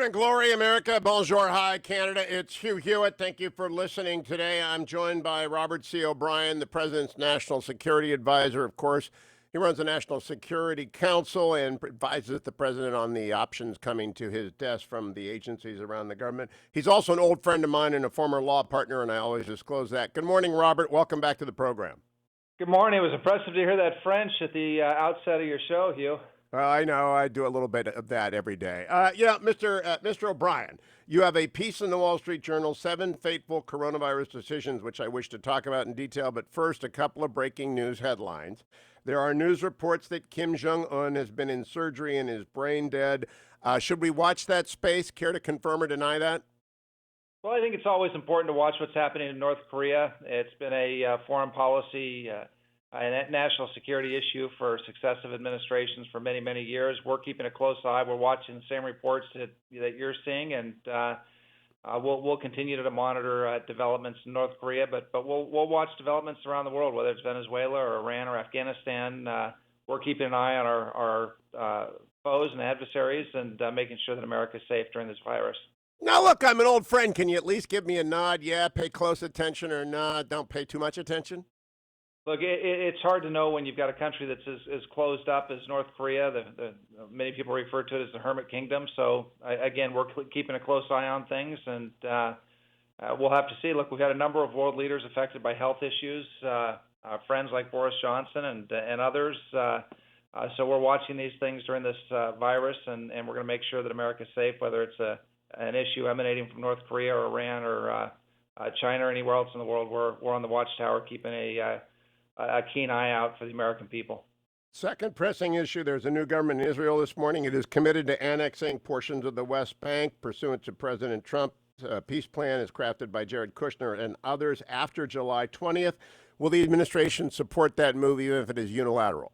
Morning, Glory, America. Bonjour, hi, Canada. It's Hugh Hewitt. Thank you for listening today. I'm joined by Robert C. O'Brien, the President's National Security Advisor. Of course, he runs the National Security Council and advises the President on the options coming to his desk from the agencies around the government. He's also an old friend of mine and a former law partner, and I always disclose that. Good morning, Robert. Welcome back to the program. Good morning. It was impressive to hear that French at the outset of your show, Hugh. I know. I do a little bit of that every day. Mr. O'Brien, you have a piece in the Wall Street Journal, 7 fateful coronavirus decisions, which I wish to talk about in detail. But first, a couple of breaking news headlines. There are news reports that Kim Jong Un has been in surgery and is brain dead. Should we watch that space? Care to confirm or deny that? Well, I think it's always important to watch what's happening in North Korea. It's been a foreign policy and national security issue for successive administrations for many, many years. We're keeping a close eye. We're watching the same reports that you're seeing, and we'll continue to monitor developments in North Korea. But we'll watch developments around the world, whether it's Venezuela or Iran or Afghanistan. We're keeping an eye on our foes and adversaries and making sure that America is safe during this virus. Now, look, I'm an old friend. Can you at least give me a nod? Yeah, pay close attention, or not? Don't pay too much attention? Look, it's hard to know when you've got a country that's as closed up as North Korea. Many people refer to it as the Hermit Kingdom. So, again, we're keeping a close eye on things, and we'll have to see. Look, we've had a number of world leaders affected by health issues, friends like Boris Johnson and others. So we're watching these things during this virus, and we're going to make sure that America's safe, whether it's an issue emanating from North Korea or Iran or China or anywhere else in the world. We're on the watchtower keeping a keen eye out for the American people. Second pressing issue, there's a new government in Israel this morning. It is committed to annexing portions of the West Bank pursuant to President Trump's peace plan is crafted by Jared Kushner and others after July 20th. Will the administration support that move even if it is unilateral?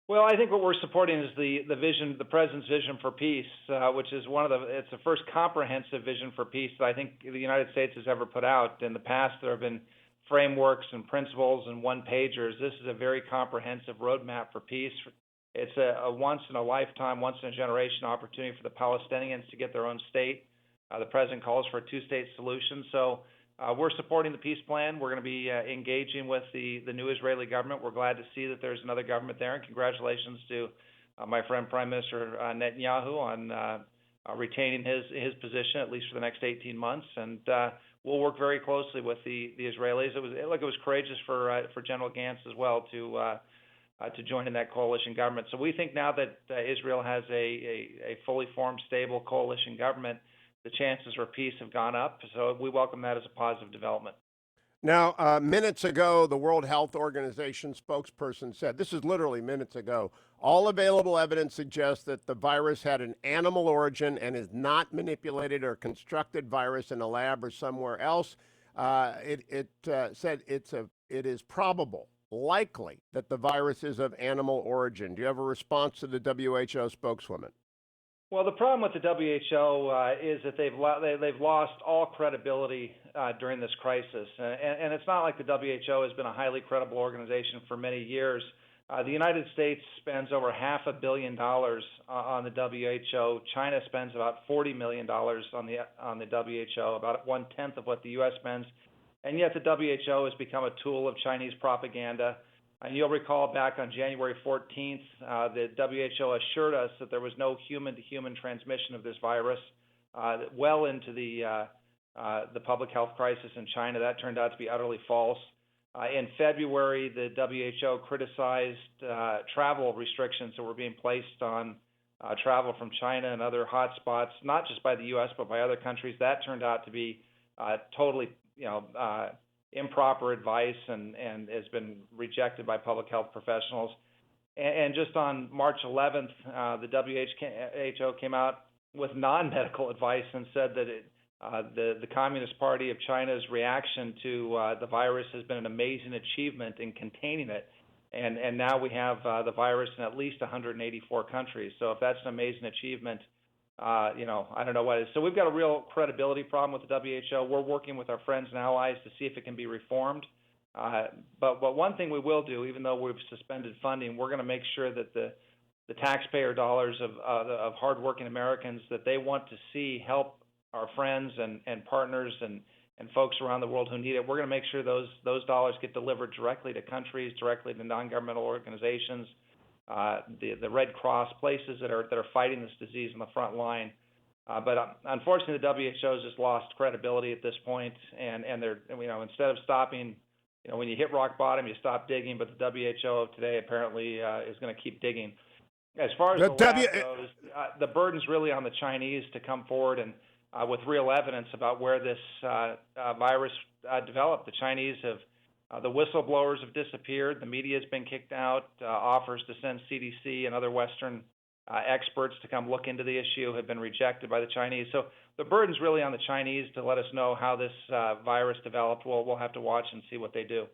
Well, I think what we're supporting is the vision, the president's vision for peace, which is it's the first comprehensive vision for peace that I think the United States has ever put out. In the past, there have been frameworks and principles and one-pagers. This is a very comprehensive roadmap for peace. It's a once-in-a-lifetime, once-in-a-generation opportunity for the Palestinians to get their own state. The president calls for a two-state solution. So we're supporting the peace plan. We're going to be engaging with the new Israeli government. We're glad to see that there's another government there. And congratulations to my friend Prime Minister Netanyahu on retaining his position, at least for the next 18 months. And we'll work very closely with the Israelis. It was courageous for General Gantz as well to join in that coalition government. So we think now that Israel has a fully formed, stable coalition government, the chances for peace have gone up. So we welcome that as a positive development. Now, minutes ago, the World Health Organization spokesperson said, this is literally minutes ago, all available evidence suggests that the virus had an animal origin and is not manipulated or constructed virus in a lab or somewhere else. It said it is probable, likely, that the virus is of animal origin. Do you have a response to the WHO spokeswoman? Well, the problem with the WHO is that they've lost all credibility during this crisis, and it's not like the WHO has been a highly credible organization for many years. The United States spends over $500 million on the WHO. China spends about $40 million on the WHO, about 1/10 of what the U.S. spends, and yet the WHO has become a tool of Chinese propaganda. And you'll recall back on January 14th, the WHO assured us that there was no human-to-human transmission of this virus well into the public health crisis in China. That turned out to be utterly false. In February, the WHO criticized travel restrictions that were being placed on travel from China and other hotspots, not just by the U.S., but by other countries. That turned out to be totally, improper advice and has been rejected by public health professionals. And just on March 11th, the WHO came out with non-medical advice and said that the Communist Party of China's reaction to the virus has been an amazing achievement in containing it. And now we have the virus in at least 184 countries. So if that's an amazing achievement, I don't know what it is. So we've got a real credibility problem with the WHO. We're working with our friends and allies to see if it can be reformed. But one thing we will do, even though we've suspended funding, we're going to make sure that the the taxpayer dollars of hardworking Americans that they want to see help our friends and partners and folks around the world who need it. We're going to make sure those dollars get delivered directly to countries, directly to non-governmental organizations, the Red Cross, places that are fighting this disease on the front line. But unfortunately, the WHO has just lost credibility at this point, and they're, instead of stopping, when you hit rock bottom, you stop digging. But the WHO of today apparently is going to keep digging. As far as the lab goes, the burden's really on the Chinese to come forward and with real evidence about where this virus developed. The Chinese have, the whistleblowers have disappeared. The media has been kicked out. Offers to send CDC and other Western experts to come look into the issue have been rejected by the Chinese. So the burden's really on the Chinese to let us know how this virus developed. We'll have to watch and see what they do.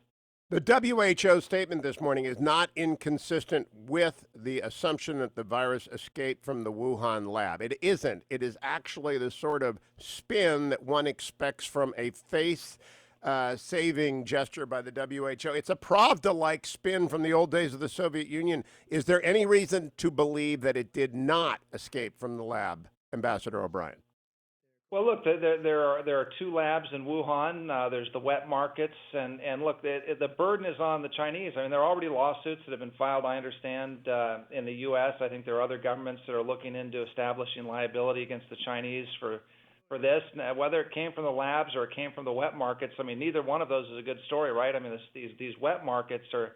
The WHO statement this morning is not inconsistent with the assumption that the virus escaped from the Wuhan lab. It isn't. It is actually the sort of spin that one expects from a face-saving gesture by the WHO. It's a Pravda-like spin from the old days of the Soviet Union. Is there any reason to believe that it did not escape from the lab, Ambassador O'Brien? Well, look, there are two labs in Wuhan. There's the wet markets, and look, the burden is on the Chinese. I mean, there are already lawsuits that have been filed, I understand, in the U.S. I think there are other governments that are looking into establishing liability against the Chinese for this. Now, whether it came from the labs or it came from the wet markets, I mean, neither one of those is a good story, right? I mean, these wet markets are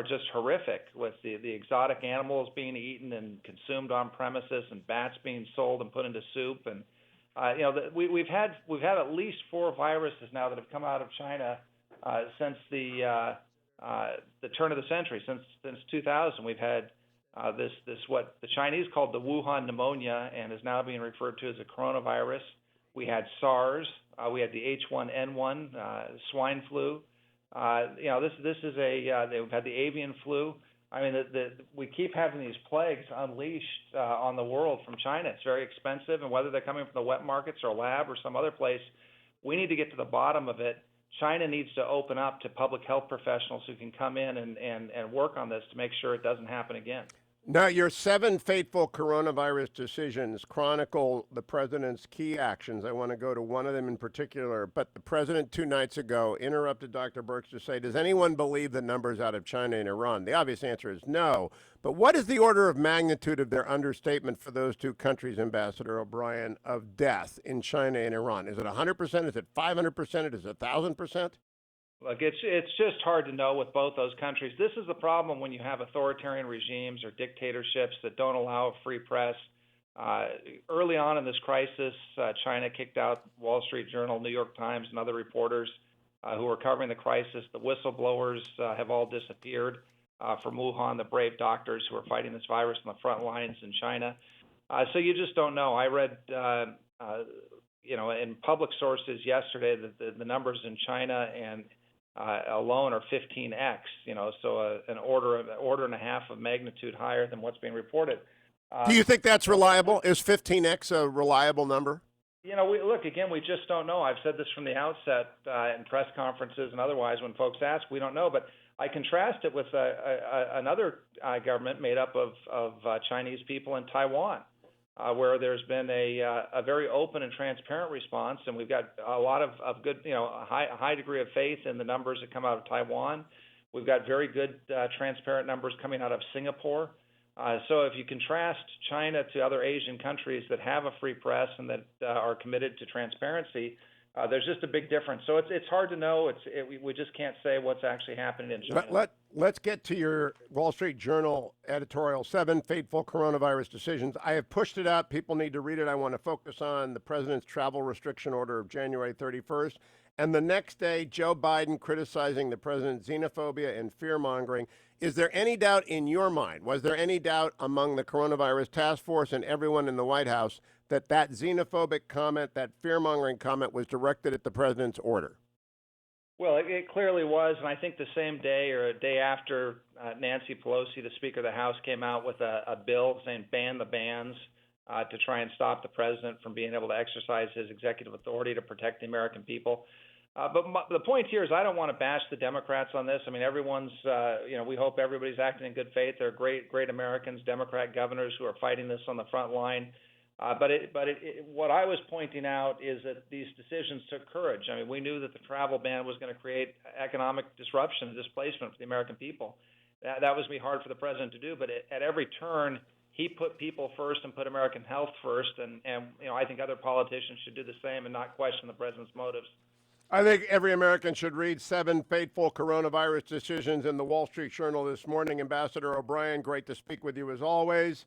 just horrific, with the exotic animals being eaten and consumed on premises, and bats being sold and put into soup. And we've had at least 4 viruses now that have come out of China since the turn of the century, since 2000. We've had this what the Chinese called the Wuhan pneumonia, and is now being referred to as a coronavirus. We had SARS. We had the H1N1 swine flu. This is they've had the avian flu. I mean, we keep having these plagues unleashed on the world from China. It's very expensive, and whether they're coming from the wet markets or lab or some other place, we need to get to the bottom of it. China needs to open up to public health professionals who can come in and work on this to make sure it doesn't happen again. Now, your 7 fateful coronavirus decisions chronicle the president's key actions. I want to go to one of them in particular, but the president 2 nights ago interrupted Dr. Birx to say, does anyone believe the numbers out of China and Iran? The obvious answer is no. But what is the order of magnitude of their understatement for those 2 countries, Ambassador O'Brien, of death in China and Iran? Is it 100%? Is it 500%? Is it 1,000%? Look, it's just hard to know with both those countries. This is the problem when you have authoritarian regimes or dictatorships that don't allow a free press. Early on in this crisis, China kicked out Wall Street Journal, New York Times, and other reporters who were covering the crisis. The whistleblowers have all disappeared from Wuhan, the brave doctors who are fighting this virus on the front lines in China. So you just don't know. I read, in public sources yesterday that the numbers in China and alone are 15x, so an order and a half of magnitude higher than what's being reported. Do you think that's reliable? Is 15x a reliable number? We just don't know. I've said this from the outset in press conferences and otherwise when folks ask, we don't know. But I contrast it with another government made up of Chinese people in Taiwan, where there's been a very open and transparent response, and we've got a lot of good, a high degree of faith in the numbers that come out of Taiwan. We've got very good transparent numbers coming out of Singapore. So if you contrast China to other Asian countries that have a free press and that are committed to transparency, there's just a big difference. So it's hard to know. We just can't say what's actually happening in China. Let's get to your Wall Street Journal editorial, 7 fateful coronavirus decisions. I have pushed it up. People need to read it. I want to focus on the president's travel restriction order of January 31st. And the next day, Joe Biden criticizing the president's xenophobia and fear-mongering. Is there any doubt in your mind, was there any doubt among the coronavirus task force and everyone in the White House that xenophobic comment, that fear-mongering comment was directed at the president's order? Well, it clearly was, and I think the same day or a day after Nancy Pelosi, the Speaker of the House, came out with a bill saying ban the bans to try and stop the president from being able to exercise his executive authority to protect the American people. But the point here is I don't want to bash the Democrats on this. I mean, everyone's, we hope everybody's acting in good faith. They're great Americans, Democrat governors who are fighting this on the front line. What I was pointing out is that these decisions took courage. I mean, we knew that the travel ban was going to create economic disruption and displacement for the American people. That was going to be hard for the president to do, but at every turn, he put people first and put American health first. And I think other politicians should do the same and not question the president's motives. I think every American should read 7 fateful coronavirus decisions in the Wall Street Journal this morning. Ambassador O'Brien, great to speak with you as always.